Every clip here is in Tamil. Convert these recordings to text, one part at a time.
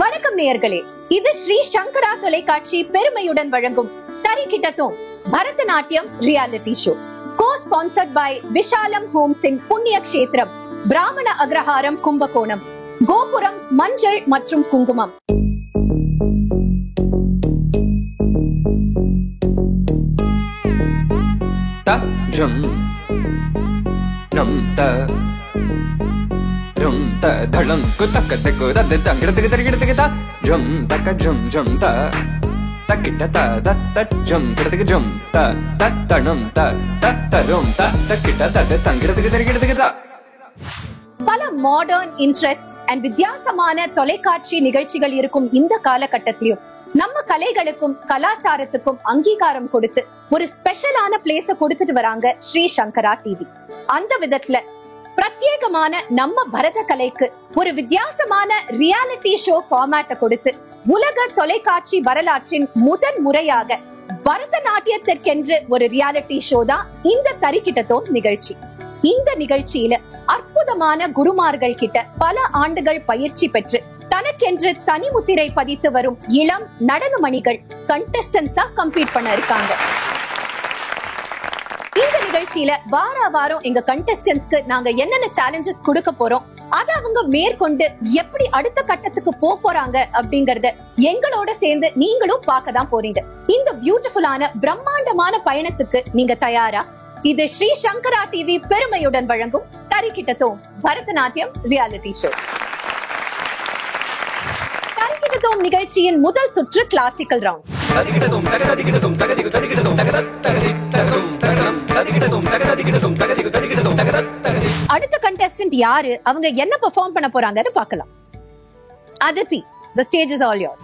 வணக்கம் நேயர்களே, இது ஸ்ரீ சங்கரா தொலைக்காட்சி பெருமையுடன் வழங்கும் Tharikitathom Bharatanatyam reality show. co-sponsored by Vishalam homes in Punya Kshetram பிராமண அக்ரஹாரம் கும்பகோணம், கோபுரம் மஞ்சள் மற்றும் குங்குமம். தளம் குத்தக்க தெக்கு தத்து தங்கிடத்துக்கு தரிகிடத்துக்கு தா ஜம் தக்க ஜம் ஜம் த தக்கிட்ட த தத் ஜம் கிடத்துக்கு ஜம் த தத்தணம் த தத்தரும் த தக்கிட்ட தத்து தங்கிடத்துக்கு தரிகிடத்துக்கு தா. பல மாடர்ன் இன்ட்ரெஸ்ட் அண்ட் வித்தியாசமான தொலைக்காட்சி நிகழ்ச்சிகள் இருக்கும் இந்த காலகட்டத்திலும் நம்ம கலைகளுக்கும் கலாச்சாரத்துக்கும் அங்கீகாரம் கொடுத்து ஒரு ஸ்பெஷலான பிளேஸ கொடுத்துட்டு வராங்க ஸ்ரீ சங்கரா டிவி. அந்த விதத்துல பிரத்யேகமான நம்ம பரத கலைக்கு ஒரு வித்தியாசமான ரியாலிட்டி ஷோ ஃபார்மேட்டை கொடுத்து உலக தொலைக்காட்சி வரலாற்றின் முதன் முறையாக பரதநாட்டியத்திற்கென்று ஒரு ரியாலிட்டி ஷோ தான் இந்த தரிகிட்டதும் நிகழ்ச்சி. இந்த நிகழ்ச்சியில அற்புதமான குருமார்கள் கிட்ட பல ஆண்டுகள் பயிற்சி பெற்று தனக்கென்று தனி முத்திரை பதித்து வரும் இளம் நடன மணிகள் கண்டெஸ்டன்ஸா கம்பீட் பண்ண இருக்காங்க. இந்த நிகழ்ச்சியில வாரம் எங்க கண்டெஸ்டன்ஸ்க்கு நாங்க என்னென்ன சேலஞ்சஸ் கொடுக்க போறோம், அத அவங்க மேற்கொண்டு எப்படி அடுத்த கட்டத்துக்கு போறாங்க அப்படிங்கறத எங்களோட சேர்ந்து நீங்களும் பார்க்க தான் போறீங்க. இந்த பியூட்டிஃபுல்லான பிரம்மாண்டமான பயணத்துக்கு நீங்க தயாரா? இது ஸ்ரீ சங்கரா டிவி பெருமையுடன் வழங்கும் தரிகிட்டதும் பரதநாட்டியம் ரியாலிட்டி ஷோ. தரிகிட்டதும் நிகழ்ச்சியின் முதல் சுற்று கிளாசிக்கல் ரவுண்ட். அடுத்த கண்டெஸ்டன்ட் யாரு, அவங்க என்ன பெர்ஃபார்ம் பண்ண போறாங்கன்னு பார்க்கலாம். Aditi, the stage is all yours.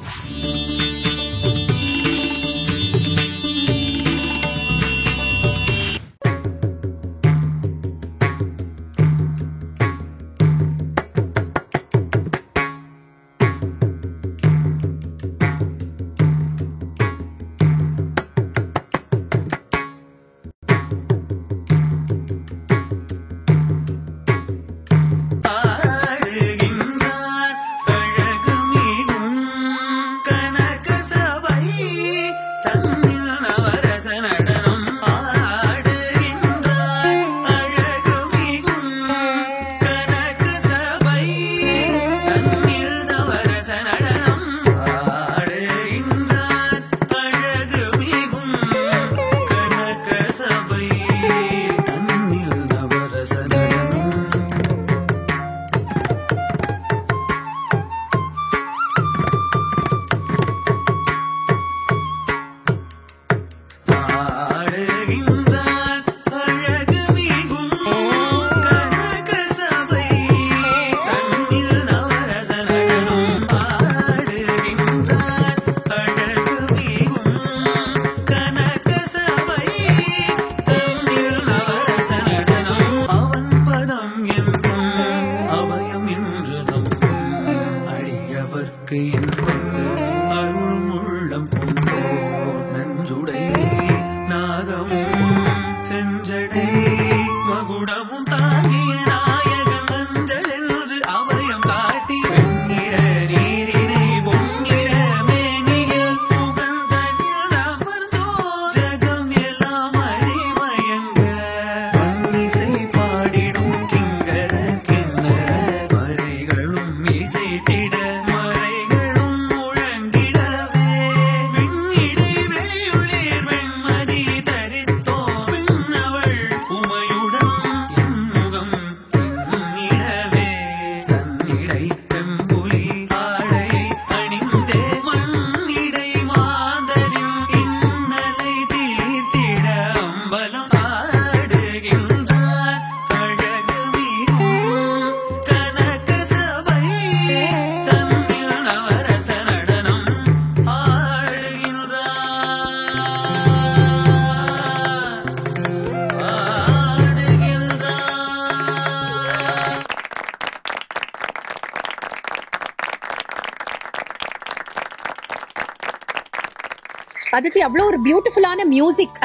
அதுக்கு அவ்வளவு ஒரு பியூட்டிஃபுல்லான மியூசிக்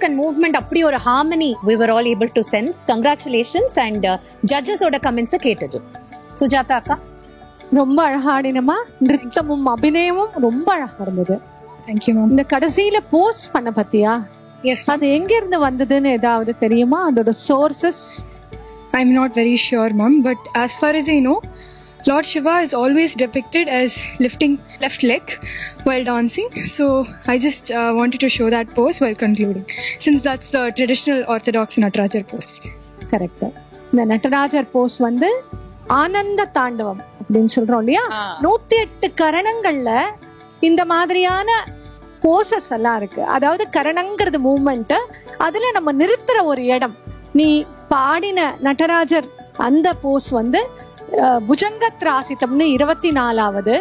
அண்ட் மூவ்மெண்ட், அப்படி ஒரு harmony we were all able to sense. Congratulations. And judges ஓட கமெண்ட்ஸ் கேட்டது. சுஜாதா அக்கா ரொம்ப அழகா ஆடினமா, நிருத்தமும் அபிநயமும் ரொம்ப அழகா இருந்தது. Thank you ma'am. இந்த கடைசியில போஸ்ட் பண்ண பத்தியா? எஸ். அது எங்க இருந்து வந்ததுன்னு ஏதாவது தெரியுமா? அதோட sources? I'm not very sure ma'am, but as far as I know, Lord Shiva is always depicted as lifting left leg while dancing, so I just wanted to show that pose while concluding, since that's the traditional orthodox Natarajar pose. Correct. இந்த நடராஜர் போஸ் வந்து ஆனந்த தாண்டவம் அப்படின்னு சொல்றோம் இல்லையா? 108 கரணங்கள்ல இந்த மாதிரியான போசஸ் எல்லாம் இருக்கு. அதாவது கரணங்கிறது மூவ்மெண்ட், அதுல நம்ம நிறுத்துற ஒரு இடம். நீ பாடின நடராஜர் அந்த போஸ் வந்து புஜங்கத்ராசிதம்னு 24வது,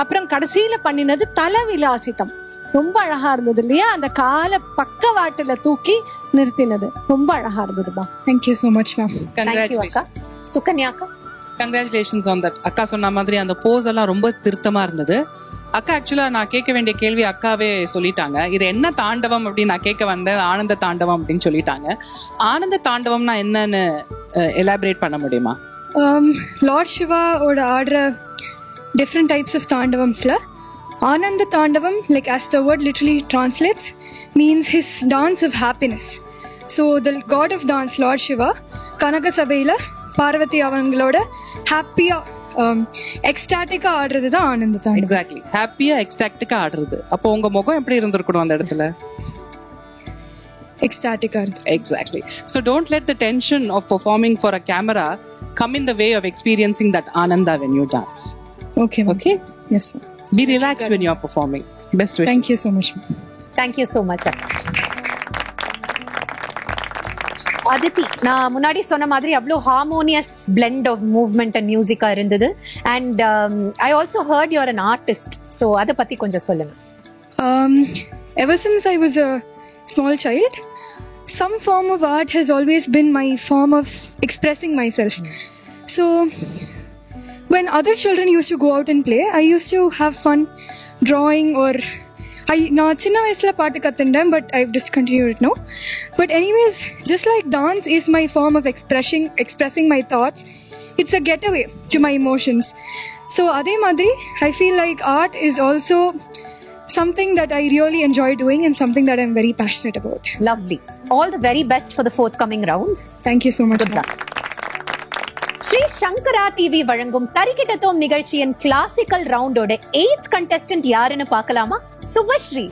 அப்புறம் கடைசியில பண்ணினது தல விலாசிதம். ரொம்ப அழகா இருந்தது இல்லையா? அந்த கால பக்கவாட்டுல தூக்கி நிறுத்தினது ரொம்ப அழகா இருந்ததுமா. Thank you so much ma'am. Thank you அக்கா. சுகன்யா அக்கா கங்க்ராச்சுலேஷன்ஸ் ஆன் தட். அக்கா சொன்ன மாதிரி அந்த போஸ் எல்லாம் ரொம்ப திருத்தமா இருந்தது. அக்கா ஆக்சுவலா நான் கேட்க வேண்டிய கேள்வி அக்காவே சொல்லிட்டாங்க. இது என்ன தாண்டவம் அப்படின்னு நான் கேட்க வந்தேன். ஆனந்த தாண்டவம் அப்படின்னு சொல்லிட்டாங்க. ஆனந்த தாண்டவம்னா என்னன்னு எலாபரேட் பண்ண முடியுமா? Lord Shiva ஓட ஆடுற different types of தாண்டவம்ஸ்ல ஆனந்த தாண்டவம், like as the word literally translates, means his dance of happiness. So the god of dance, Lord Shiva, கனக சபையில பார்வதி அவங்களோட ஹாப்பியா எக்ஸ்டாட்டிக்கா ஆடுறது தான் ஆனந்த தாண்டவம். எக்ஸாக்ட்லி, ஹாப்பியா எக்ஸ்டாட்டிக்கா ஆடுறது. அப்போ உங்க முகம் எப்படி இருந்திருக்கணும் அந்த இடத்துல? எக்ஸ்டாட்டிக்கா இருக்கு. Exactly. So don't let the tension of performing for a camera come in the way of experiencing that ananda when you dance. Okay ma'am. Okay? Yes ma'am. Be relaxed when you are performing. Best wishes. Thank you so much ma'am. Thank you so much அக்கா. அதித்தி, நான் முன்னாடி சொன்ன மாதிரி அவ்வளோ harmonious blend of movement and மியூசிக்கா இருந்தது. And I also heard you are an artist. So அதை பத்தி கொஞ்சம் சொல்லுங்க. Ever since I was a small child, some form of art has always been my form of expressing myself. So when other children used to go out and play, I used to have fun drawing, or நான் சின்ன வயசுல பாட்டு கத்துட்டேன், but I've discontinued it now. But anyways, just like dance is my form of expressing my thoughts, it's a getaway to my emotions. So அதே மாதிரி I feel like art is also something that I really enjoy doing and something that I'm very passionate about. Lovely. All the very best for the forthcoming rounds. Thank you so much. Good luck. Sri Shankara TV வழங்கும் தரிக்கிட்டத்தோம் நிகழ்ச்சியின் கிளாசிக்கல் ரவுண்டோட 8th contestant யாருன்னு பார்க்கலாமா? சுபஸ்ரீ.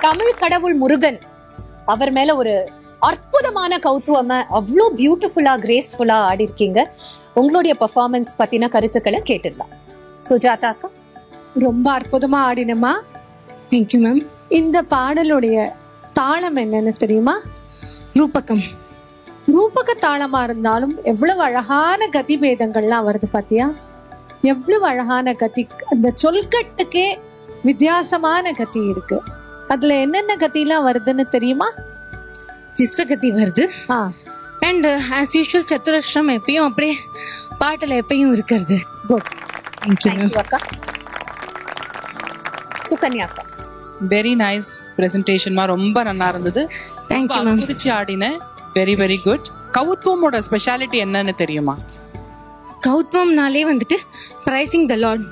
தமிழ் கடவுள் முருகன் அவர் மேல ஒரு அற்புதமான கௌத்துவமா அவ்வளோ பியூட்டிஃபுல்லா கிரேஸ்ஃபுல்லா ஆடி இருக்கீங்க. உங்களுடைய பெர்ஃபார்மன்ஸ் பத்தின கருத்துக்களை கேட்டுடலாம். சுஜாதா அக்கா. ரொம்ப அற்புதமா ஆடினமா. Thank you ma'am. இந்த பாடலுடைய தாளம் என்னன்னு தெரியுமா? ரூபகம். ரூபக தாளமா இருந்தாலும் எவ்வளவு அழகான கதி பேதங்கள்லாம் வருது பாத்தியா? எவ்வளவு அழகான கதி. அந்த சொல்கட்டுக்கே வித்தியாசமான கதி இருக்கு. அதுல என்னென்ன கத்திலாம் வருதுன்னு தெரியுமா? சிஸ்டகதி வருது. அண்ட் ஆஸ் யூஷுவல் சத்துரஸ்ரம் எப்பயும் அப்படியே பாட்டுல எப்பயும் இருக்கிறது. குட். தேங்க்யூ அக்கா. சுகன்யா அக்கா. வெரி நைஸ் பிரசன்டேஷன்மா, ரொம்ப நல்லா இருந்தது. Thank you ma'am. குறிச்சி ஆடின வெரி வெரி குட். கௌத்துவமோட ஸ்பெஷாலிட்டி என்னன்னு தெரியுமா? கௌத்வம்னாலே வந்துட்டு பிரைசிங் த லார்ட்.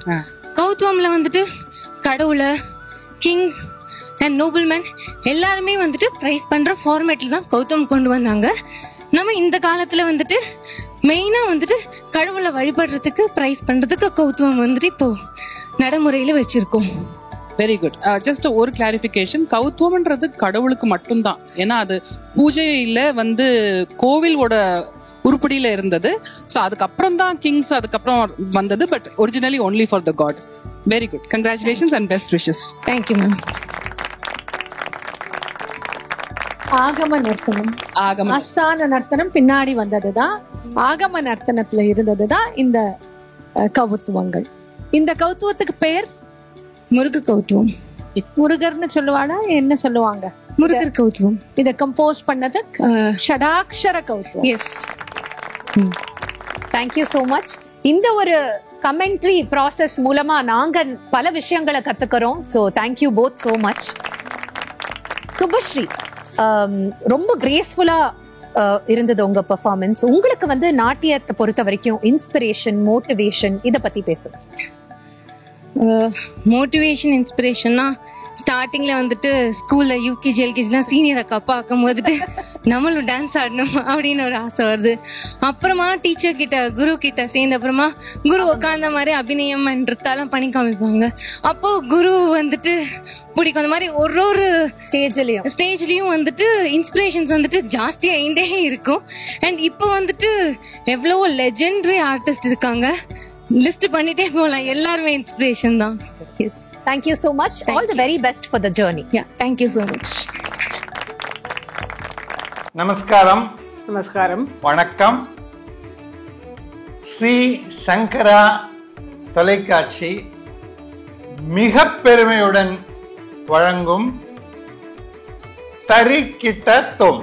கௌத்வம்ல வந்துட்டு கடவுளை, கிங்ஸ் அண்ட் நோபல்மேன் எல்லாருமே வந்துட்டு பிரைஸ் பண்ற ஃபார்மேட்ல தான் கௌதம் கொண்டு வந்தாங்க. நம்ம இந்த காலத்துல வந்துட்டு மெயினா வந்துட்டு கடவுளை வழிபடுறதுக்கு பிரைஸ் பண்றதுக்கு கௌத்வம் வந்துட்டு இப்போ நடைமுறையில வச்சிருக்கோம். Very good. ஜஸ்ட் ஒரு கிளாரிஃபிகேஷன், கௌத்துவம்ன்றது கடவுளுக்கு மட்டும்தான். ஏன்னா அது பூஜையில வந்து கோவிலோட உருப்படியில இருந்தது. ஸோ அதுக்கப்புறம் தான் கிங்ஸ் அதுக்கப்புறம் வந்தது. But originally only for the God. Very good. Congratulations and best wishes. Thank you ma'am. ஆகம நர்த்தனம், ஆஸ்தான நர்த்தனம் பின்னாடி வந்ததுதான். ஆகம நர்த்தனத்துல இருந்ததுதான் இந்த கௌத்துவங்கள். இந்த கௌத்துவத்துக்கு பெயர் முருக கௌத்துவம். முருகர்னு சொல்லுவாடா, என்ன சொல்லுவாங்க? முருகர் கௌத்துவம். இத கம்போஸ் பண்ணது ஷடாக்ஷர கௌத்துவம். எஸ். Thank you so much. இந்த ஒரு கமெண்ட்ரி ப்ராசஸ் மூலமா நாங்க பல விஷயங்களை கத்துக்கிறோம். So thank you both so much. Subashree, ரொம்ப கிரேஸ்ஃபுல்லா இருந்தது உங்க பெர்ஃபார்மன்ஸ். உங்களுக்கு வந்து நாட்டியத்தை பொறுத்த வரைக்கும் இன்ஸ்பிரேஷன், மோட்டிவேஷன் இத பத்தி பேசுங்க. மோட்டிவேஷன், இன்ஸ்பிரேஷன்னா ஸ்டார்டிங்ல வந்துட்டு ஸ்கூல்ல யூகேஜி எல்கேஜிலாம் சீனியர் அக்கா பார்க்கும் போதுட்டு நம்மளும் டான்ஸ் ஆடணும் அப்படின்னு ஒரு ஆசை வருது. அப்புறமா டீச்சர் கிட்ட, குரு கிட்ட சேர்ந்த அப்புறமா குரு உட்காந்த மாதிரி அபிநயம் என்றதாலாம் பண்ணி காமிப்பாங்க. அப்போ குரு வந்துட்டு பிடிக்கும். அந்த மாதிரி ஒரு ஸ்டேஜ்லயும் வந்துட்டு இன்ஸ்பிரேஷன்ஸ் வந்துட்டு ஜாஸ்தியா ஆயிட்டே இருக்கும். அண்ட் இப்போ வந்துட்டு எவ்வளவோ லெஜெண்டரி ஆர்டிஸ்ட் இருக்காங்க, லிஸ்ட் பண்ணிட்டே போலாம். எல்லாருமே இன்ஸ்பிரேஷன் தான். S. Thank you so much. All the very best for the journey. Yeah, thank you so much. நமஸ்காரம். நமஸ்காரம். வணக்கம். ஸ்ரீ சங்கரா தொலைக்காட்சி மிக பெருமையுடன் வழங்கும் தரிக்கிட்டத்தோம்.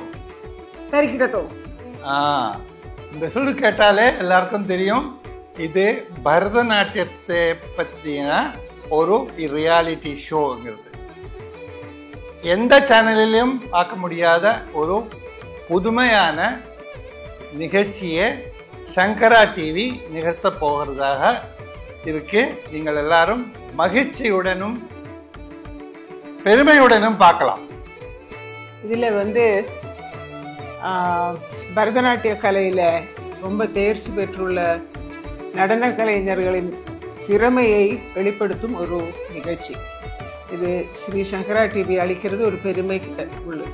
இந்த சொல்லு கேட்டாலே எல்லாருக்கும் தெரியும், இது பரதநாட்டியத்தை பற்றின ஒரு ரியாலிட்டி ஷோங்கிறது. எந்த சேனலிலும் பார்க்க முடியாத ஒரு புதுமையான நிகழ்ச்சியை சங்கரா டிவி நிகழ்த்த போகிறதாக இருக்கு. நீங்கள் எல்லாரும் மகிழ்ச்சியுடனும் பெருமையுடனும் பார்க்கலாம். இதில் வந்து பரதநாட்டிய கலையில் ரொம்ப தேர்ச்சி பெற்றுள்ள நடன கலைஞர்களின் திறமையை வெளிப்படுத்தும் ஒரு நிகழ்ச்சி. இது ஸ்ரீ சங்கரா டிவி அளிக்கிறது ஒரு பெருமை உள்ளது.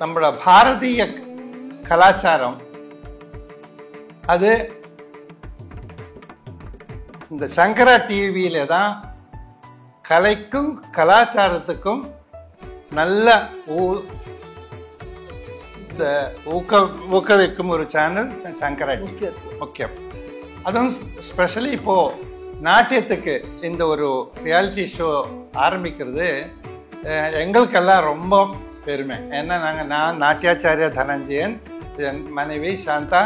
நம்மளோட பாரதிய கலாச்சாரம் அது இந்த சங்கரா டிவியில தான் கலைக்கும் கலாச்சாரத்துக்கும் நல்ல ஊக்குவிக்கும் ஒரு சேனல் சங்கரா டிவி. முக்கியம். அதுவும் ஸ்பெஷலி இப்போது நாட்டியத்துக்கு இந்த ஒரு ரியாலிட்டி ஷோ ஆரம்பிக்கிறது எங்களுக்கெல்லாம் ரொம்ப பெருமை. ஏன்னா நான் நாட்டியாச்சாரியா தனஞ்சயன், என் மனைவி சாந்தா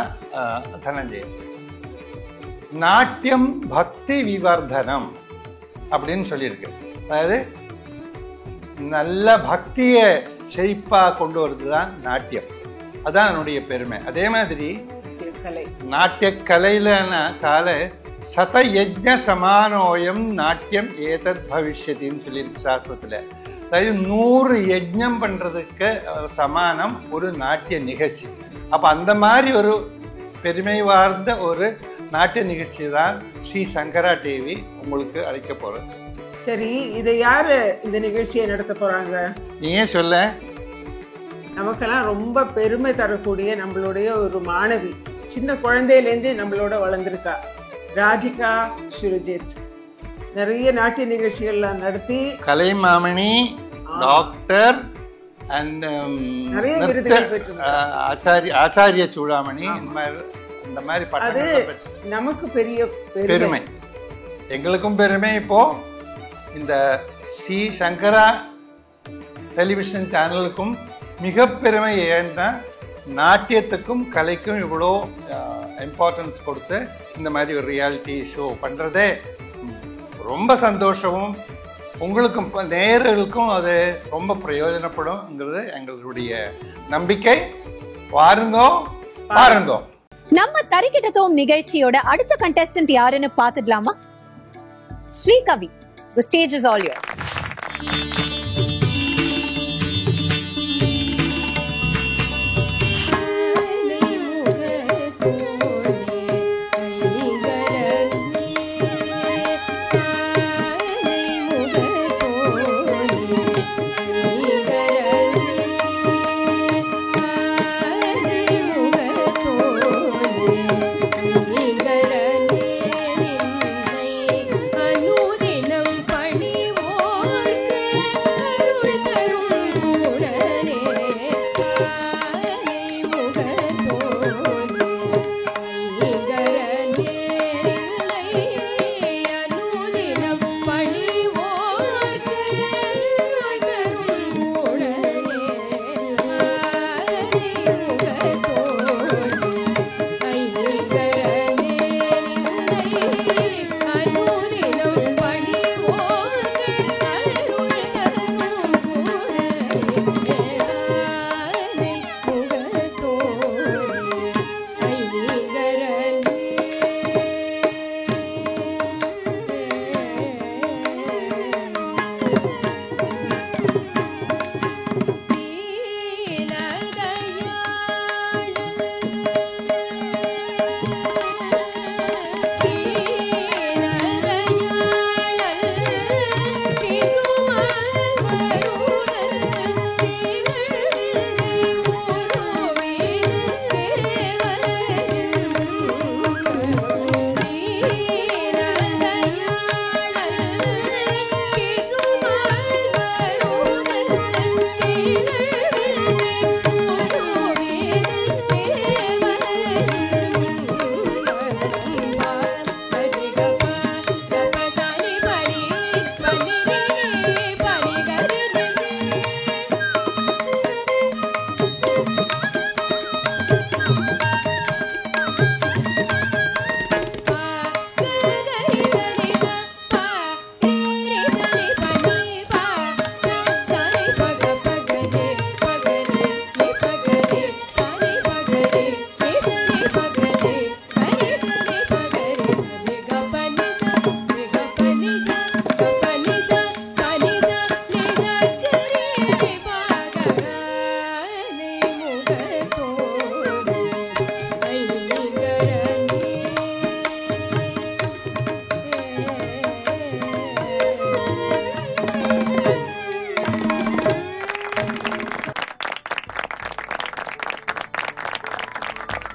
தனஞ்சயன். நாட்டியம் பக்தி விவர்தனம் அப்படின்னு சொல்லியிருக்கு. அதாவது நல்ல பக்தியை செழிப்பாக கொண்டு வருது தான் நாட்டியம். அதான் என்னுடைய பெருமை. அதே மாதிரி நாட்டிய கலையிலான கால சதயஜ்ஞ சமானோயம் நாட்டியம் ஏதத் பவிஷ்யத்தின்னு சொல்லியிருக்கு சாஸ்திரத்தில். அதாவது 100 யஜ்ஞம் பண்ணுறதுக்கு சமானம் ஒரு நாட்டிய நிகழ்ச்சி. அப்போ அந்த மாதிரி ஒரு பெருமை வார்ந்த ஒரு நாட்டிய நிகழ்ச்சி தான் ஸ்ரீ சங்கரா டிவி உங்களுக்கு அளிக்க போகிறது. சரி, இதை யாரு இந்த நிகழ்ச்சியை நடத்த போறாங்க? நீயே சொல்ல. நமக்கெல்லாம் ரொம்ப பெருமை தரக்கூடிய நம்மளுடைய ஒரு மாணவி, சின்ன குழந்தையிலேருந்து நம்மளோட வளர்ந்துருக்கா, ராதிகா சுரஜித். நிறைய நாட்டிய நிகழ்ச்சிகள்லாம் நடத்தி கலைமாமணி, டாக்டர் அண்ட் நிறைய விருதுகள் பெற்று ஆச்சாரிய சூடாமணி, இந்த மாதிரி அது நமக்கு பெரிய பெருமை. எங்களுக்கும் பெருமை. இப்போ இந்த ஸ்ரீ சங்கரா டெலிவிஷன் சேனலுக்கும் மிக பெருமை. ஏன்னா நாட்டியத்துக்கும் கலைக்கும் இவ்வளோ இம்பார்ட்டன்ஸ் கொடுத்து இந்த மாதிரி ஒரு ரியாலிட்டி ஷோ பண்ணுறதே ரொம்ப சந்தோஷமும், உங்களுக்கும் நேயர்களுக்கும் அது ரொம்ப பிரயோஜனப்படும்ங்கிறது எங்களுடைய நம்பிக்கை. வாருங்கோ பாருங்கோ. நம்ம தரிக்கிட்டதும் நிகழ்ச்சியோட அடுத்த கண்டெஸ்டன்ட் யாருன்னு பாத்துடலாமா? Srikavi, the stage is all yours.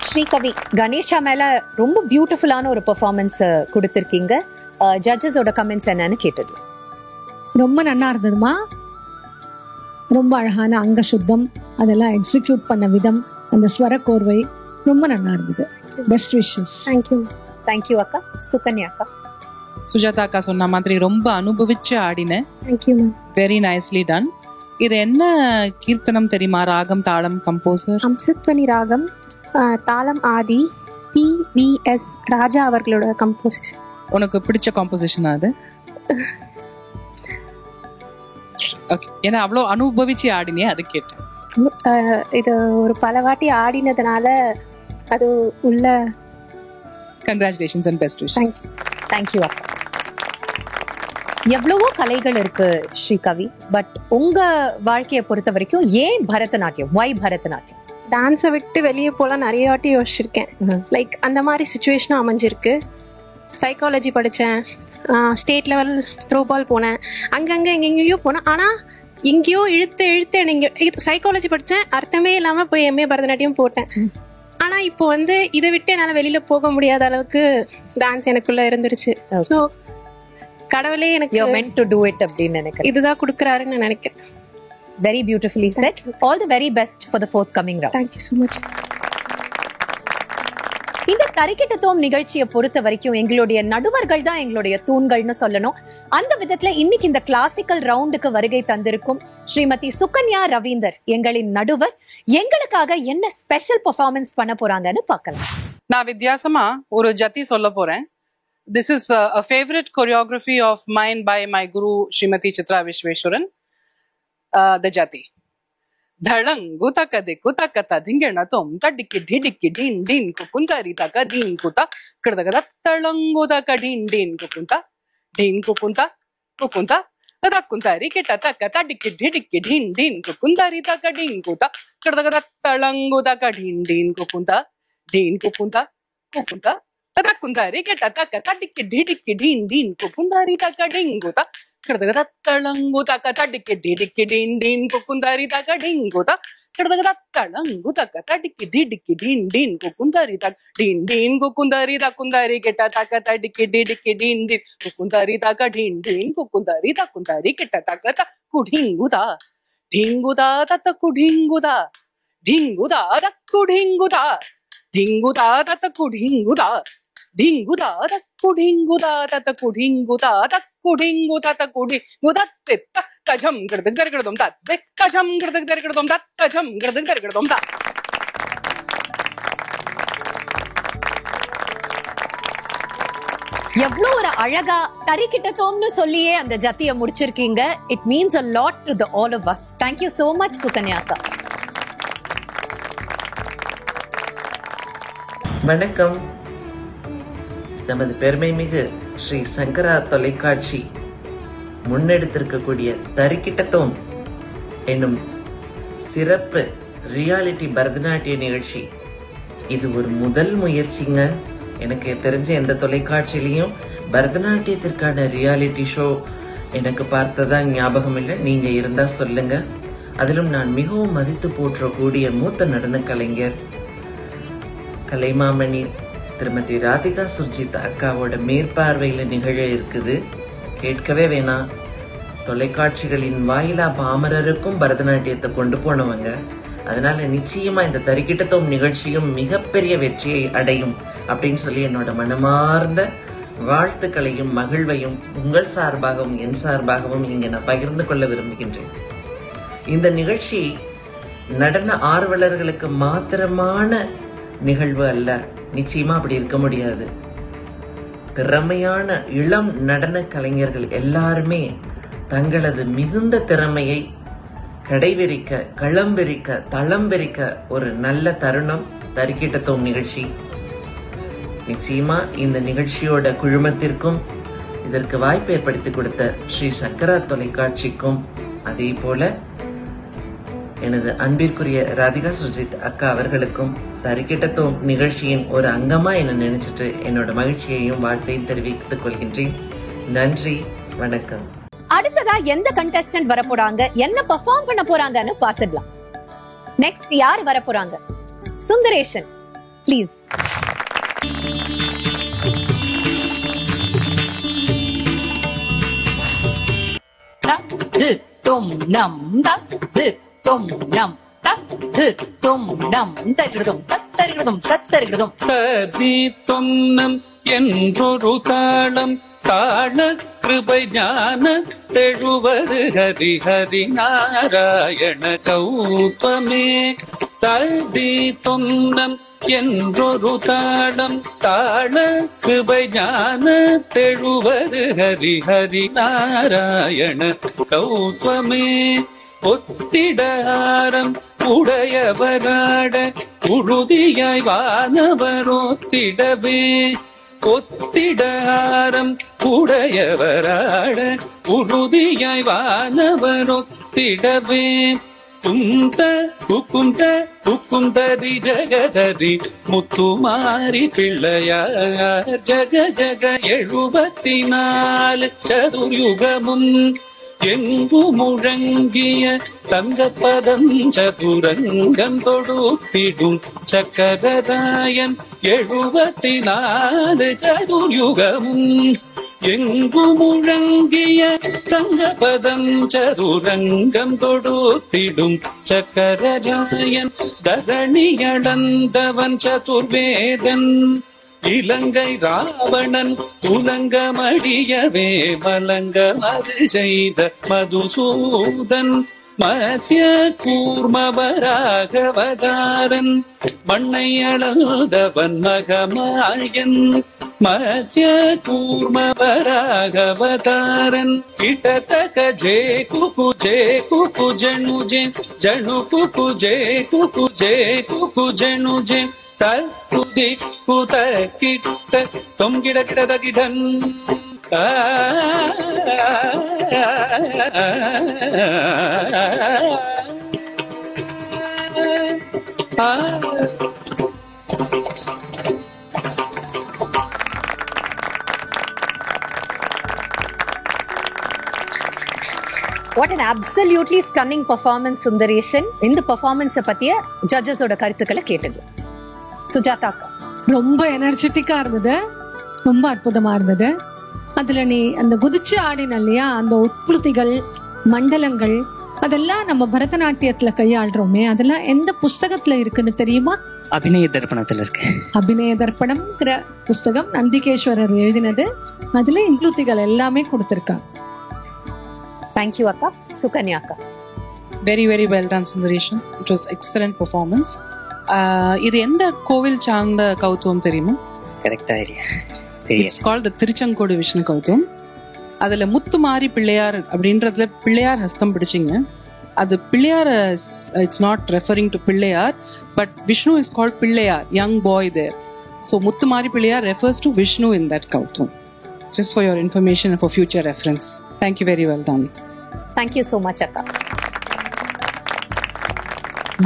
Srikavi, Ganesha மேல ரொம்ப பியூட்டிஃபுல்லான ஒரு பெர்ஃபார்மன்ஸ் கொடுத்திருக்கீங்க. ஜட்ஜஸோட கமெண்ட்ஸ் என்னன்னு கேட்டது. ரொம்ப நல்லா இருந்ததுமா. ரொம்ப அழகான அங்க சுத்தம், அதெல்லாம் எக்ஸிக்யூட் பண்ண விதம், அந்த ஸ்வர கோர்வை ரொம்ப நல்லா இருந்தது. Best wishes. தேங்க்யூ அக்கா. சுகன்யா அக்கா. சுஜாதா அக்கா சொன்ன மாதிரி ரொம்ப அனுபவிச்சு ஆடினேன். Very nicely ton. இது என்ன கீர்த்தனம் தெரியுமா? ராகம், தாளம், கம்போசர்? ஹம்சத்வனி ராகம், தாளம் ஆதி, PVS ராஜா அவர்களோட கம்போசிஷன். உனக்கு பிடிச்ச காம்போசிஷன் அது? ஓகே, ஏன்னா அவ்வளோ அனுபவிச்சு ஆடினே அது கேட்டேன். இது ஒரு பல வாட்டி ஆடினதுனால அது உள்ள. Congratulations and best wishes. Thank you அக்கா. எவ்வளவோ கலைகள் இருக்கு ஸ்ரீகவி, பட் உங்க வாழ்க்கையை பொறுத்த வரைக்கும் ஏன் பரதநாட்டியம்? வை பரதநாட்டியம்? டான்ஸை விட்டு வெளியே போலாம் நிறைய வாட்டி யோசிச்சிருக்கேன். லைக் அந்த மாதிரி சுச்சுவேஷனும் அமைஞ்சிருக்கு. சைக்காலஜி படித்தேன், ஸ்டேட் லெவல் த்ரோ பால் போனேன், அங்கங்கே எங்கெங்கேயோ போனேன். ஆனால் எங்கேயோ இழுத்து நீங்கள் சைக்காலஜி படித்தேன், அர்த்தமே இல்லாமல் போய் எம்ஏ பரதநாட்டியம் போட்டேன். ஆனால் இப்போ வந்து இதை விட்டு என்னால் வெளியில் போக முடியாத அளவுக்கு டான்ஸ் எனக்குள்ளே இருந்துருச்சு. ஸோ கடவுளே எனக்கு meant to do it அப்படின்னு நினைக்கிறேன், இதுதான் கொடுக்குறாருன்னு நான் நினைக்கிறேன். Very beautifully said. All the very best for the forthcoming round. Thank you so much. இந்த தரிக்கிட்டத்துவம் நிகழ்ச்சியை பொறுத்த வரைக்கும் எங்களுடைய நடுவர்கள் தான் எங்களுடைய தூண்கள்னு சொல்லணும். அந்த விதத்துல இன்னைக்கு இந்த கிளாசிக்கல் ரவுண்டுக்கு வருகை தந்திருக்கும் ஸ்ரீமதி சுகன்யா ரவீந்தர் எங்களின் நடுவர் எங்களுக்காக என்ன ஸ்பெஷல் பெர்ஃபார்மன்ஸ் பண்ண போறாங்கன்னு பார்க்கலாம். நான் வித்தியாசமா ஒரு ஜதி சொல்ல போறேன். This is a favorite choreography of mine by my guru Srimati Chitra Vishweshwaran. The jati. Dhalangu takadiku takata dingena tom tadiki dhidiki din din kukuntari taka din kuta krdagada talangu taka din din kukunta kukunta tadakuntari keta taka tadiki dhidiki din din kukuntari taka din kuta krdagada talangu taka din din kukunta tadakuntari keta taka tadiki dhidiki din din kukuntari taka din kuta talangu taka tadiki dhidiki din din kukuntari taka din kuta talangu taka tadiki dhidiki din din kukuntari taka din din kukuntari takuntari keta taka tadiki dhidiki din din kukuntari taka din din kukuntari takuntari keta taka ta kudinguda dinguda tata kudinguda dinguda ta kudinguda dinguda tata kudinguda dinguda ta kudinguda tata kudinguda ta kudinguda ta kudinguda tetta kajam gradam gargadam ta kajam gradam gargadam ta kajam gradam gargadam ta. எவ்வளவு ஒரு அழகா தரிக்கிட்டத்தோம்னு சொல்லியே அந்த ஜத்தியை முடிச்சிருக்கீங்க. It means a lot to the all of us. Thank you so much சுகன்யாக்கா. வணக்கம். நமது பெருமை மிகு ஸ்ரீ சங்கரா தொலைக்காட்சி முன்னெடுத்திருக்கக்கூடிய தரிக்கிட்டத்தோம் என்னும் சிறப்பு ரியாலிட்டி பரதநாட்டிய நிகழ்ச்சி இது ஒரு முதல் முயற்சிங்க. எனக்கு தெரிஞ்ச எந்த தொலைக்காட்சியிலையும் பரதநாட்டியத்திற்கான ரியாலிட்டி ஷோ எனக்கு பார்த்ததா ஞாபகம் இல்லை. நீங்க இருந்தா சொல்லுங்க. அதிலும் நான் மிகவும் மதித்து போற்றக்கூடிய மூத்த நடன கலைஞர் கலைமாமணி திருமதி ராதிகா சுர்ஜித் அக்காவோட மேற்பார்வையில நிகழ இருக்குது. கேட்கவே வேணாம். தொலைக்காட்சிகளின் வாயிலா பாமரருக்கும் பரதநாட்டியத்தை கொண்டு போனவங்க. அதனால நிச்சயமா இந்த தரிக்கிட்டத்தோம் நிகழ்ச்சியும் மிகப்பெரிய வெற்றியை அடையும் அப்படின்னு சொல்லி என்னோட மனமார்ந்த வாழ்த்துக்களையும் மகிழ்வையும் உங்கள் சார்பாகவும் என் சார்பாகவும் இங்கே நான் பகிர்ந்து கொள்ள விரும்புகின்றேன். இந்த நிகழ்ச்சி நடன ஆர்வலர்களுக்கு மாத்திரமான நிகழ்வு அல்ல. நிச்சயமா அப்படி இருக்க முடியாது. திறமையான இளம் நடன கலைஞர்கள் எல்லாருமே தங்களது மிகுந்த திறமையை கடைவிரிக்க, களம்பிரிக்க, தளம் விரிக்க ஒரு நல்ல தருணம் தரிக்கிட்டத்தோம் நிகழ்ச்சி. நிச்சயமா இந்த நிகழ்ச்சியோட குழுமத்திற்கும் இதற்கு வாய்ப்பு ஏற்படுத்தி கொடுத்த ஸ்ரீ சங்கரா தொலைக்காட்சிக்கும் அதே போல எனது அன்பிற்குரிய ராதிகா சுர்ஜித் அக்கா அவர்களுக்கும் தரிக்கிட்டத்தோம் நிகழ்ச்சியின் ஒரு அங்கமா என்ன நினைச்சிட்டு என்னோட மகிழ்ச்சியையும் வாழ்த்தையும் தெரிவித்துக் கொள்கின்றேன். நன்றி, வணக்கம். அடுத்ததா எந்த கண்டெஸ்டன்ட் வர போறாங்க, என்ன பெர்ஃபார்ம் பண்ண போறாங்கன்னு பாத்துடலாம். நெக்ஸ்ட் யார் வர போறாங்க? Sundaresan please. tom nam da tom nam ta tom nam tarigadum tarigadum tarigadum ததி தொன்னம் என்றொரு தாளம் தாள கிருபை ஞான தெழுவது ஹரி ஹரி நாராயண கௌதமே. ததி தொன்னம் என்றொரு தாளம் தாள கிருபை ஞான தெழுவது ஹரி ஹரி நாராயண கௌதமே. ஒத்திடாரம் உடையவராட உறுதியாய் வானவரோத்திடவே. ஒத்திடாரம் உடையவராட உறுதியாய் வானவரோத்திடவே. குந்த குக்குந்த குக்குந்தரி ஜகதரி முத்துமாரி பிள்ளையார் ஜக ஜக 74 சதுர்யுகமும் எங்கு முழங்கிய தங்கப்பதம் சதுரங்கம் தொடுத்திடும் சக்கரராயன் 74 சதுர்யுகமும் எங்கு முழங்கிய தங்கபதம் சதுரங்கம் தொடுத்திடும் சக்கரராயன் தரணியளந்தவன் சதுர்வேதன் இலங்கை ராவணன் துலங்கமடியவே மலங்கமது செய்த மதுசூதன் மத்ய கூர்மவராகவதாரன் மண்ணை அளந்தவன் மகமாயன் மத்ய கூர்மவராகவதாரன் கிட்டத்தக்க ஜே குகு ஜனு ஜனு குகு ஜனு தூதி குத கிட்ட தொங்கிட கிடத கிடன் What an absolutely stunning performance, Sundareshan. இந்த பெர்ஃபார்மன்ஸை பத்திய ஜட்ஜஸோட கருத்துக்களை கேட்டது. சுஜாதா ரொம்ப எனர்ஜெட்டிக்கா இருந்தது, ரொம்ப அற்புதமா இருந்தது. அதுல நீ அந்த குதிச்சு ஆடின இல்லையா, அந்த உட்புத்திகள் மண்டலங்கள் அதெல்லாம் நம்ம பரதநாட்டியத்துல கையாளுறோமே, அதெல்லாம் எந்த புஸ்தகத்துல இருக்குன்னு தெரியுமா? அபிநய தர்ப்பணத்துல இருக்கு. அபிநய தர்ப்பணம்ங்கிற புஸ்தகம் நந்திகேஸ்வரர் எழுதினது. அதுல இன்க்ளூத்திகள் எல்லாமே கொடுத்திருக்காங்க. தேங்க்யூ அக்கா. சுகன்யா அக்கா. Very very well done Sundaresan. It was excellent performance. இது எந்த கோவில் சார்ந்த கௌத்துவம் தெரியுமா? கரெக்டா idea. It's called the Tiruchengode Vishnu கௌத்துவம். அதுல முத்துமாரி பிள்ளையார் அப்படின்றதுல பிள்ளையார் ஹஸ்தம் பிடிச்சிங்க. அது Pillaiyar, it's not referring to Pillaiyar, but Vishnu is called Pillaiyar, young boy there. So Muthumari Pillaiyar refers to Vishnu in that கௌத்துவம். Just for your information and for future reference. Thank you very well done. Thank you so much அக்கா.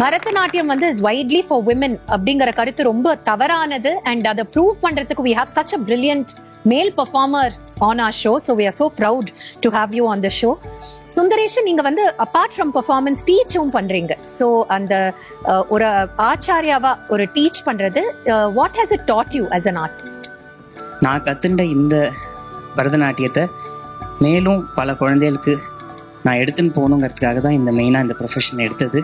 பரதநாட்டியம் வந்து is widely for women அப்படிங்கிற கருத்து ரொம்ப தவறானது. and அதை ப்ரூவ் பண்றதுக்கு we have such a brilliant male performer on our show, so we are so proud to have you on the show. Sundaresan, நீங்க வந்து apart from performance டீச்சும் பண்றீங்க. so அந்த ஒரு ஆச்சாரியாவா ஒரு டீச் பண்றது, what has it taught you as an artist? நான் கத்துண்ட இந்த பரதநாட்டியத்தை மேலும் பல குழந்தைகளுக்கு நான் எடுத்துன்னு போகணுங்கிறதுக்காக தான் இந்த மெயினாக இந்த ப்ரொஃபஷன் எடுத்தது.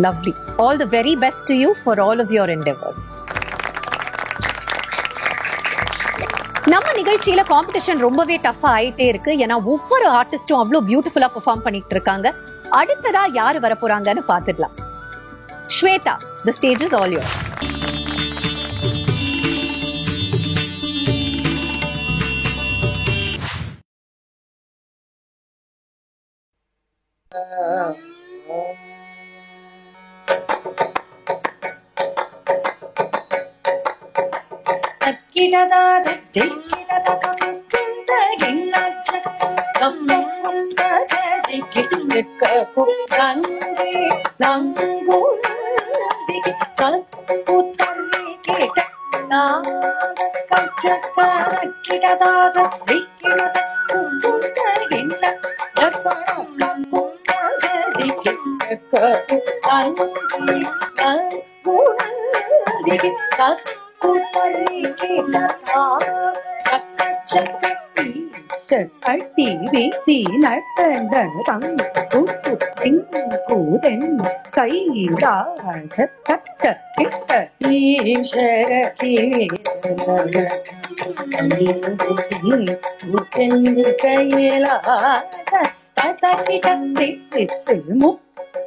Lovely. All the very best to you for all of your endeavors. நம்ம நிகழ்ச்சியில காம்படிஷன் ரொம்பவே டஃபா ஆயிட்டே இருக்கு. ஏன்னா ஒவ்வொரு ஆர்டிஸ்டும் அவ்வளோ பியூட்டிஃபுல்லா பெர்ஃபார்ம் பண்ணிட்டு இருக்காங்க. அடுத்ததா யாரு வர போறாங்கன்னு பார்த்துடலாம். Shweta, the stage is all yours.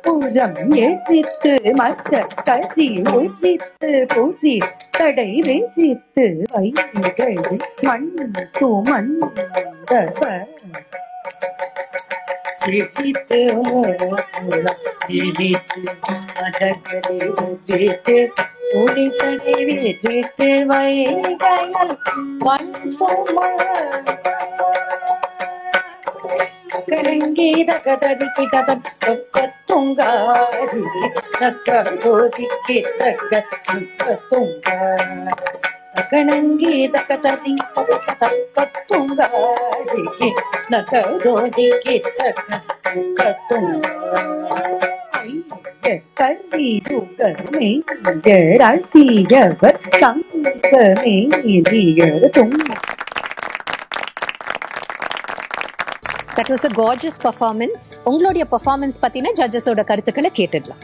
புறம் ஏசித்து மற்ற கதி ஒழித்து பூசி தடை வேசித்து வைகள் மண் சுமந்த சிரித்து மூலம் சிரித்து மதகரை உதித்து ஒடிசடை வீட்டு வைகள் மண் சுமந்த தக்கடங்கீதக ததிக்கிடதன் தொக்கத்துங்காரி தக்கடோதிக்கி தக்க தொக்கத்துங்காரி தக்கடங்கீதக ததி தக்கத்துங்காரி தக்கடோதிக்கி தக்க தொக்கத்துங்காரி கல்வியுகர் தீயவர் தங்கமே தும். That was a gorgeous performance. உங்களுடைய பெர்ஃபார்மன்ஸ் பத்தின ஜட்ஜஸோட கருத்துக்களை கேட்டுடலாம்.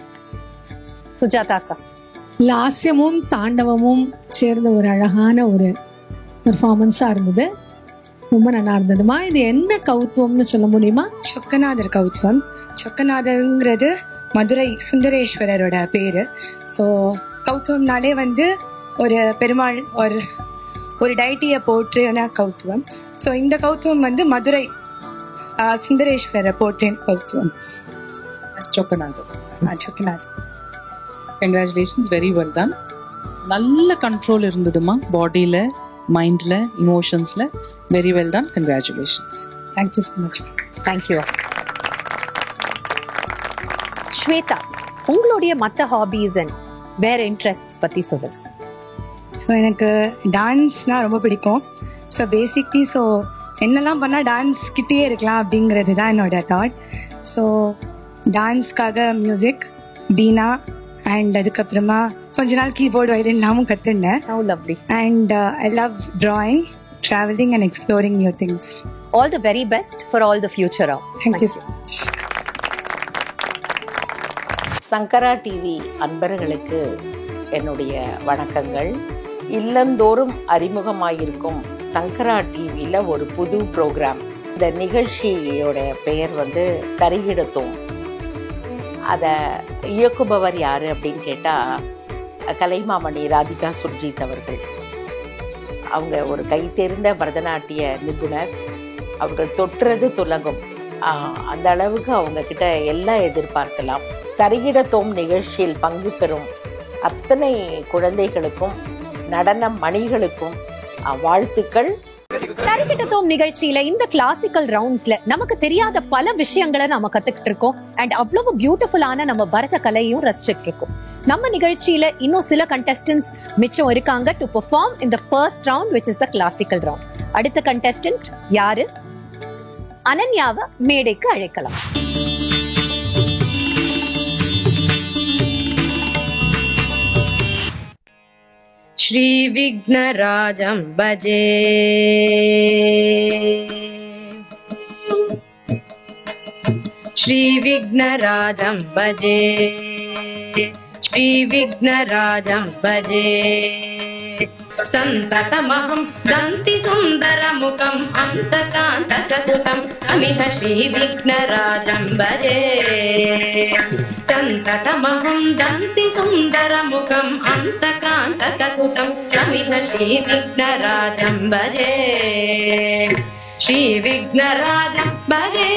சுஜாதா அக்கா. லாஸ்யமும் தாண்டவமும் சேர்ந்த ஒரு அழகான ஒரு பெர்ஃபார்மன்ஸா இருந்தது. ரொம்ப நல்லா இருந்ததுமா. இது என்ன கௌத்துவம்னு சொல்ல முடியுமா? சொக்கநாதர் கௌத்துவம். சொக்கநாதருங்கிறது மதுரை சுந்தரேஸ்வரரோட பேரு. ஸோ கௌத்துவம்னாலே ஒரு பெருமாள் ஒரு டைட்டியை போற்றுன கௌத்துவம். ஸோ இந்த கௌத்துவம் மதுரை சுந்தரேஸ்வர போற்றின் கௌத்துவம். Chokkanathar. Congratulations, very well done. நல்ல கண்ட்ரோல் இருந்ததுமா, பாடியில், மைண்டில், இமோஷன்ஸில். Very well done, congratulations. Thank you so much. Thank you. Shweta, உங்களுடைய மற்ற ஹாபீஸ் அண்ட் வேற இன்ட்ரெஸ்ட்ஸ் பற்றி சொல்லுங்க. ஸோ எனக்கு டான்ஸ்னால் ரொம்ப பிடிக்கும். ஸோ பேசிக்லி என்னெல்லாம் பண்ணால் டான்ஸ் கிட்டே இருக்கலாம் அப்படிங்கிறது தான் என்னோட தாட். ஸோ டான்ஸ்க்காக மியூசிக், பீனா அண்ட் அதுக்கப்புறமா கொஞ்ச நாள் கீபோர்டு வயலின்லாமும் கற்றுனேன். And I love drawing, travelling and exploring new things. All the very best for all the future. Thank you so much. Shankara TV அன்பர்களுக்கு என்னுடைய வணக்கங்கள். இல்லந்தோறும் அறிமுகமாயிருக்கும் சங்கரா டிவியில் ஒரு புது ப்ரோக்ராம். இந்த நிகழ்ச்சியோட பெயர் தரிகிடத்தோம். அதை இயக்குபவர் யார் அப்படின்னு கேட்டால் கலைமாமணி ராதிகா சுர்ஜித் அவர்கள். அவங்க ஒரு கைத்தேர்ந்த பரதநாட்டிய நிபுணர். அவர்கள் தொட்டுறது துலகும். அந்த அளவுக்கு அவங்கக்கிட்ட எல்லாம் எதிர்பார்க்கலாம். தரிகிடத்தோம் நிகழ்ச்சியில் பங்கு பெறும் அத்தனை குழந்தைகளுக்கும் நடன மணிகளுக்கும் வாழ்த்துக்கள். தரிகிடத்தோம் நிகழ்ச்சியில இந்த கிளாசிக்கல் ரவுண்ட்ஸ்ல நமக்கு தெரியாத பல விஷயங்களை நம்ம கத்துக்கிட்டு இருக்கோம். அண்ட் அவ்வளவு பியூட்டிஃபுல்லான நம்ம பரத கலையும் ரசிச்சுட்டு இருக்கோம். நம்ம நிகழ்ச்சியில இன்னும் சில கண்டெஸ்டன்ட்ஸ் மிச்சம் இருக்காங்க to perform in the first round which is the classical round. அடுத்த கண்டெஸ்டன்ட் யாரு? அனன்யாவை மேடைக்கு அழைக்கலாம். श्री विघ्नराजं भजे, श्री विघ्नराजं भजे, श्री विघ्नराजं भजे. सन्ततमहं दन्ति सुन्दरमुखम् अन्तकान्तकसुतं अमिह श्री विघ्नराजं भजे. सन्ततमहं दन्ति सुन्दरमुखम् अन्तकान्तकसुतं अमिह श्री विघ्नराजं भजे. श्री विघ्नराजं भजे,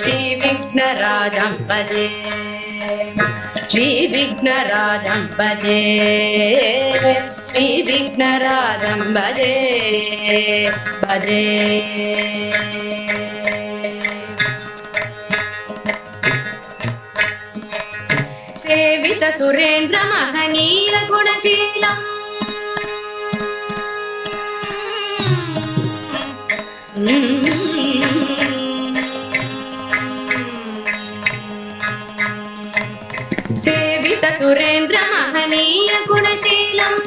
श्री विघ्नराजं भजे, श्री विघ्नराजं भजे, श्री विघ्नराजं भजे भजे. सेवित सुरेन्द्र महनीय गुणशीलम् सेवित सुरेन्द्र महनीय गुणशीलम्,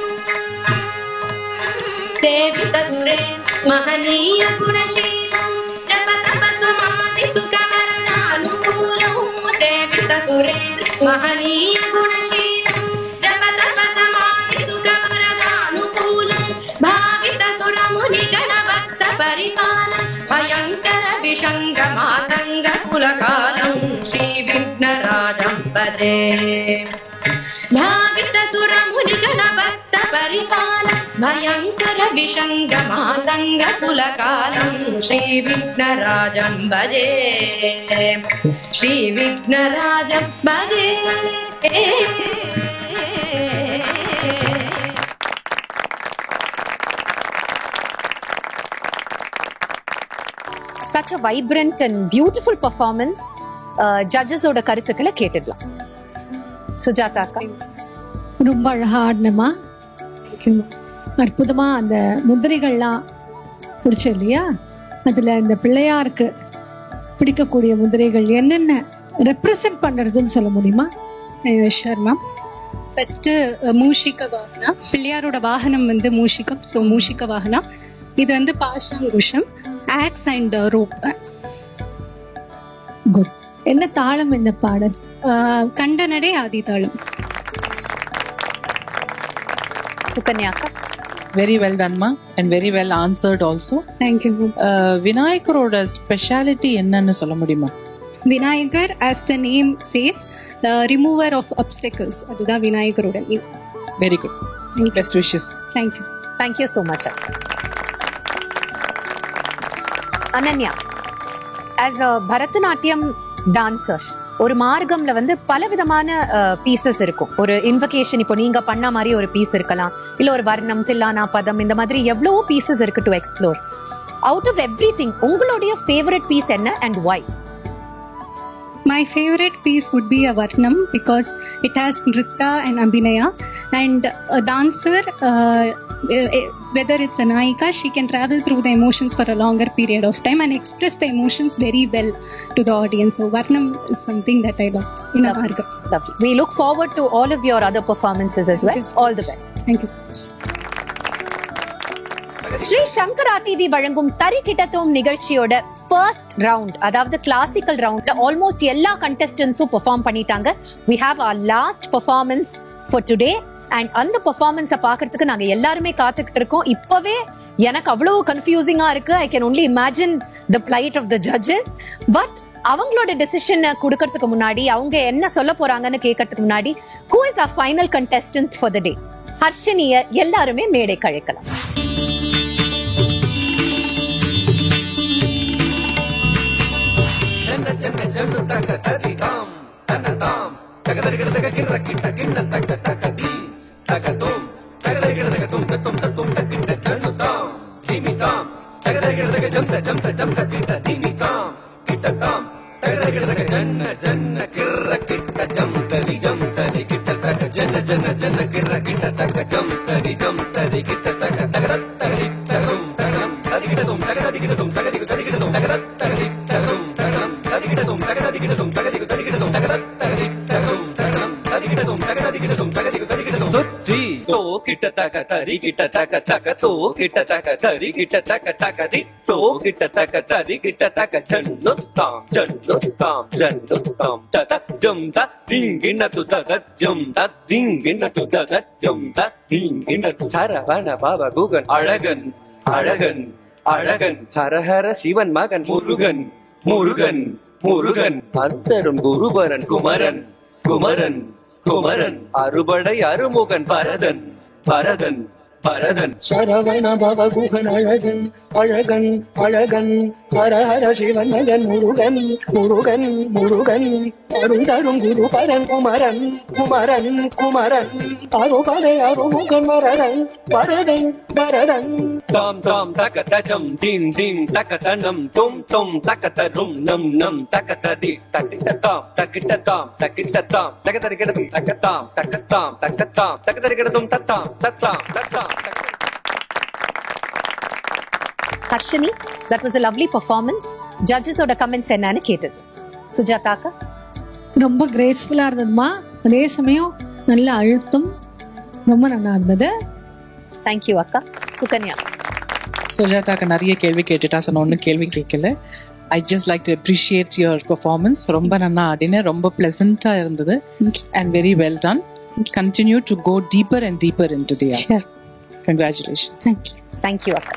सेवित सुरेन्द्र महनीय गुणशीलम्, जप तपस्सुमादि सुखवर्णानुकूलम्. सेवित सुरेन्द्र महनीय गुणशीलम्, जप तपस्सुमादि सुखवर्णानुकूलम्. भावित सुरमुनिगण भक्त परिपालम्, भयङ्कर विषङ्ग मातङ्ग कुलकालम्. श्री विघ्नराजं भजे, भावित सुरमुनिगण भक्त परिपालम्, भयङ्कर विषङ्ग मातङ्ग कुलकालम्. श्री विघ्नराजं भजे, श्री विघ्नराजं भजे. such a vibrant and beautiful performance. ஜட்ஜஸோட கருத்துக்களை கேட்டுடலாம். சுஜாதா அக்கா. ரொம்ப அழகா ஆடினமா, அற்புதமா அந்த முதிரைகள்லாம் பிடிச்ச இல்லையா? அதுல இந்த பிள்ளையாருக்கு பிடிக்கக்கூடிய முதிரைகள் என்னென்ன ரெப்ரசன்ட் பண்றதுன்னு சொல்ல முடியுமா? Sure ma'am. ஃபஸ்ட்டு மூஷிக வாகனா, பிள்ளையாரோட வாகனம் வந்து மூஷிகம். ஸோ மூஷிக வாகனா இது வந்து பாஷாங்குஷம், ஆக்ஸ் அண்ட் ரோப். குட். என்ன தாளம் இந்த பாடல்? கண்டனடே ஆதி தாளம். சுகன்யா அக்கா. வெரி வெல் டன்மா and very well answered also. Thank you. விநாயகரோட ஸ்பெஷாலிட்டி என்னன்னு சொல்ல முடியுமா? Vinayagar, as the name says, the remover of obstacles. அதுதான் விநாயகரோட name. Very good. Best wishes. Thank you. Thank you so much. Ananya, as a Bharatanatyam dancer, ஒரு மார்க்கம்ல வந்து பல விதமான பீசஸ் இருக்கும். ஒரு இன்வகேஷன் இப்போ நீங்க பண்ண மாதிரி ஒரு பீஸ் இருக்கலாம், இல்ல ஒரு வர்ணம், தில்லானா, பதம், இந்த மாதிரி எவ்வளவோ பீசஸ் இருக்கு to explore. Out of everything உங்களுடைய ஃபேவரட் பீஸ் என்ன and why? My favorite piece would be a Varnam because it has Nritta and Abhinaya, and a dancer, whether it's a Nayika, she can travel through the emotions for a longer period of time and express the emotions very well to the audience. So Varnam is something that I love in a margam. Lovely. We look forward to all of your other performances as well. All the best. Thank you so much. Sri Shankara TV வழங்கும் தரிகிட்டத்தும் நிகழ்ச்சியோட ஃபர்ஸ்ட் ரவுண்ட், அதாவது கிளாசிக்கல் ரவுண்ட்ல ஆல்மோஸ்ட் எல்லா கண்டெஸ்டன்ஸும் பெர்ஃபார்ம் பண்ணிட்டாங்க. We have our last performance for today and அந்த பெர்ஃபார்மன்ஸை பார்க்கறதுக்கு நாங்க எல்லாருமே காத்துக்கிட்டு இருக்கோம். இப்பவே எனக்கு அவ்வளவு கன்ஃபியூசிங்கா இருக்கு. I can only imagine the plight of the judges. But அவங்களோட டெசிஷனை கொடுக்கறதுக்கு முன்னாடி, அவங்க என்ன சொல்ல போறாங்கன்னு கேட்கறதுக்கு முன்னாடி, who is our final contestant for the day? ஹர்ஷினியை எல்லாருமே மேடை கழைக்கலாம். சரவண பவ குகன் அழகன் அழகன் அழகன் ஹரஹர சிவன் மகன் முருகன் முருகன் முருகன் அந்தரும் குருபரன் குமரன் குமரன் குமரன் அறுபடை அருமுகன் பரதன் பரதன் பரதன் சரவண பவ குகன் அழகன் அழகன் அழகன் ஹரஹர சிவன் மகன் முருகன் முருகன் முருகன் அருந்தரும் குருபரன் குமரன் குமரன் குமரன் அறுபடை அருமுகன் பரதன் பரதன் பரதன் தாம் தாம் தகதஜம் தீம் தீம் தகதனம் தும் தும் தகதரும் நம் நம் தகததி தகிட்டதாம் தகிட்டதாம் தகிட்டதாம் தகதரிகடதும் தகதாம் தகதாம் தகதாம் தகதரிகடதும் தத்தாம் தத்தாம் தத்தாம். Harshini, that was a lovely performance. Judges ஓட comments என்னன்னு கேட்டது. சுஜாதா அக்கா. ரொம்ப கிரேஸ்ஃபுல்லா இருந்ததுமா, அதே சமயம் நல்ல அழுத்தம், ரொம்ப நல்லா இருந்தது. தேங்க்யூ அக்கா. சுகன்யா. சுஜாதாக்கு நிறைய கேள்வி கேட்டுட்டா, சொன்ன ஒன்றும் கேள்வி கேட்கல. I just like to appreciate your performance. ரொம்ப நல்லா ஆடின, ரொம்ப பிளசண்டா இருந்தது and very well done. Continue to go deeper and deeper into the art. Congratulations. Thank you அக்கா.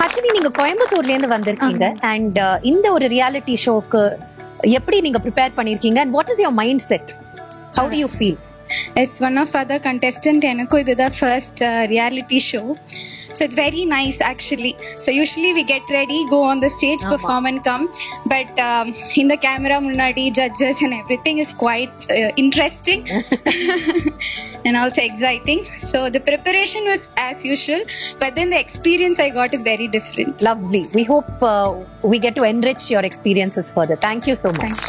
ஹர்ஷினி, நீங்க கோயம்புத்தூர்ல இருந்து வந்திருக்கீங்க அண்ட் இந்த ஒரு ரியாலிட்டி ஷோக்கு எப்படி நீங்க ப்ரிப்பேர் பண்ணிருக்கீங்க and what is your mindset? How do you feel? As one of other contestant, எனக்கும் இதுதான் first reality show. So it's very nice actually. So usually we get ready, go on the stage, perform and come. But in the camera, munadi, judges and everything is quite interesting and also exciting. So the preparation was as usual, but then the experience I got is very different. Lovely. We hope we get to enrich your experiences further. Thank you so much.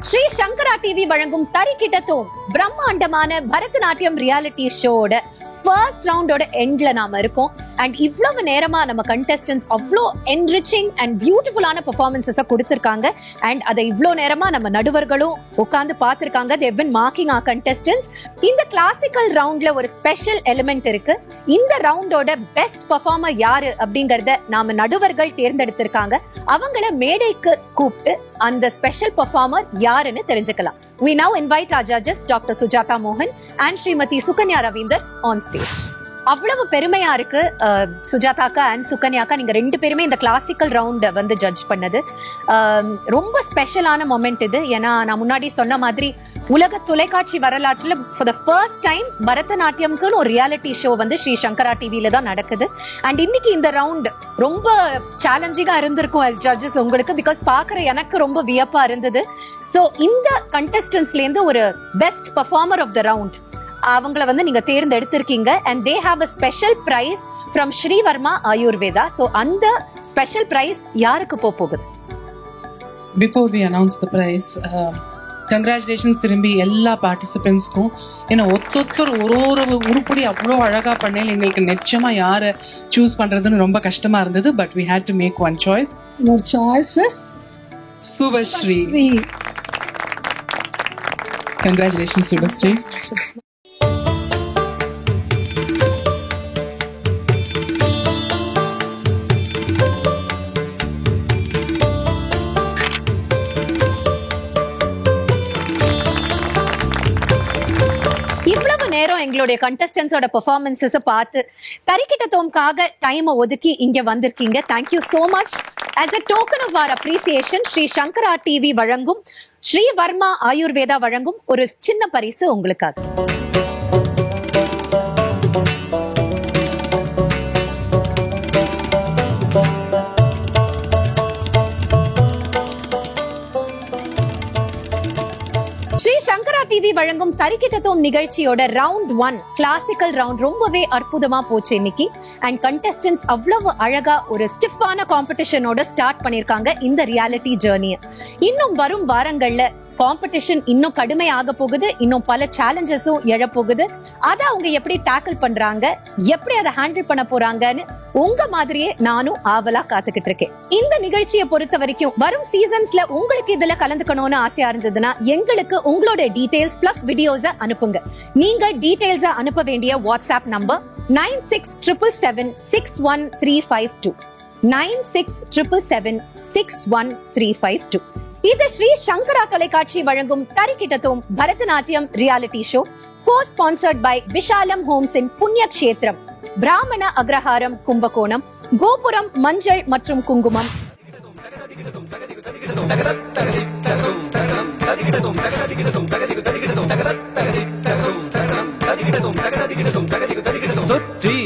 Sri Shankara TV வழங்கும் தரிக்கிட்டத்தும் பிரம்மாண்டமான பரதநாட்டியம் ரியாலிட்டி ஷோட ஃபர்ஸ்ட் ரவுண்டோட எண்ட்ல நாம இருக்கோம். அண்ட் இவ்வளவு நேரமா நம்ம கண்டெஸ்டன்ஸ் அவ்வளோ என்ரிச்சிங் அண்ட் பியூட்டிஃபுல்லான பெர்ஃபார்மன்ஸஸை கொடுத்திருக்காங்க. அண்ட் அதை இவ்வளோ நேரமா நம்ம நடுவர்களும் உட்கார்ந்து பார்த்திருக்காங்க. they've been marking our contestants. இந்த கிளாசிக்கல் ரவுண்ட்ல ஒரு ஸ்பெஷல் எலிமெண்ட் இருக்கு. இந்த ரவுண்டோட பெஸ்ட் பெர்ஃபார்மர் யாரு அப்படிங்கறத நாம நடுவர்கள் தேர்ந்தெடுத்திருக்காங்க. அவங்கள மேடைக்கு கூப்பிட்டு அந்த ஸ்பெஷல் பெர்ஃபார்மர் யாருன்னு தெரிஞ்சுக்கலாம். We now invite our judges Dr. Sujata Mohan and Srimati Sukanya Ravinder on stage. அவ்வளவு பெருமையா இருக்கு சுஜாதாக்கா அண்ட் சுகன்யாக்கா, நீங்க ரெண்டு பேருமே இந்த கிளாசிக்கல் ரவுண்ட் வந்து ஜட்ஜ் பண்ணது ரொம்ப ஸ்பெஷலான மொமெண்ட் இது. ஏன்னா நான் முன்னாடி சொன்ன மாதிரி உலக தொலைக்காட்சி வரலாற்றுல ஃபார் த ஃபர்ஸ்ட் டைம் பரதநாட்டியம்க்குன்னு ஒரு ரியாலிட்டி ஷோ வந்து ஸ்ரீ சங்கரா டிவில தான் நடக்குது. அண்ட் இன்னைக்கு இந்த ரவுண்ட் ரொம்ப சேலஞ்சிங்கா இருந்திருக்கும் as judges உங்களுக்கு, பிகாஸ் பாக்குற எனக்கு ரொம்ப வியப்பா இருந்தது. ஸோ இந்த கண்டெஸ்டன்ஸ்ல இருந்து ஒரு best performer of the round அவங்கள வந்து நீங்க தேர்ந்தெடுத்திருக்கீங்க. And they have a special prize from Sri Varma Ayurveda. So அந்த ஸ்பெஷல் பிரைஸ் யாருக்கு போகுது? Before we announce the prize, congratulations திரும்பி எல்லா பார்ட்டிசிபென்ட்ஸ்க்கும். ஏன்னா ஒத்தொத்தர் ஒரு உருப்படி அவ்வளோ அழகாக பண்ணல. எங்களுக்கு நிச்சயமா யாரை சூஸ் பண்றதுன்னு ரொம்ப கஷ்டமா இருந்தது. But we had to make one choice. Your choice is Subhashree. Congratulations, Subhashree. நேரம் எங்களுடைய கண்டெஸ்டன்ஸோட பெர்ஃபார்மன்ஸஸ் பார்த்து தரிக்கிட்டத்தோம்காக டைம் ஒதுக்கி இங்க வந்திருக்கீங்க. Thank you so much. as a token of our appreciation, Sri Shankara TV வழங்கும் ஸ்ரீ வர்மா ஆயுர்வேதா வழங்கும் ஒரு சின்ன பரிசு உங்களுக்காக. ஸ்ரீ சங்கரா டிவி வழங்கும் தரிக்கிட்டத்தோம் நிகழ்ச்சியோட ரவுண்ட் 1 கிளாசிக்கல் ரவுண்ட் ரொம்பவே அற்புதமா போச்சு இன்னைக்கு. அண்ட் கண்டெஸ்டன்ஸ் அவ்வளவு அழகா ஒரு ஸ்டிஃபான காம்படிஷனோட ஸ்டார்ட் பண்ணிருக்காங்க இந்த ரியாலிட்டி ஜேர்னியை. இன்னும் வரும் வாரங்கள்ல காம்படிஷன் இன்னும் கடுமையாக போகுது. இன்னும் பல சேலஞ்சஸும் எழப்போகுது. அதை அவங்க எப்படி டேக்கிள் பண்றாங்க, எப்படி அதை ஹேண்டில் பண்ண போறாங்கன்னு உங்க மாதிரியே நானும் ஆவலா காத்துக்கிட்டு இருக்கேன். இந்த நிகழ்ச்சியை பொறுத்த வரைக்கும் வரும் சீசன்ஸ்ல உங்களுக்கு இதுல கலந்துக்கணும்னு ஆசையா இருந்ததுன்னா எங்களுக்கு உங்களோட டீடைல்ஸ் பிளஸ் வீடியோஸ அனுப்புங்க. நீங்க டீடைல்ஸ அனுப்ப வேண்டிய வாட்ஸ்அப் நம்பர் 9677761352 9677761352. இது ஸ்ரீ சங்கரா தொலைக்காட்சி வழங்கும் Tharikitathom Bharatanatyam reality show, co-sponsored by Vishalam homes in Punya Kshetram, பிராமண அக்ரஹாரம் கும்பகோணம், கோபுரம் மஞ்சள் மற்றும் குங்குமம், தொற்றி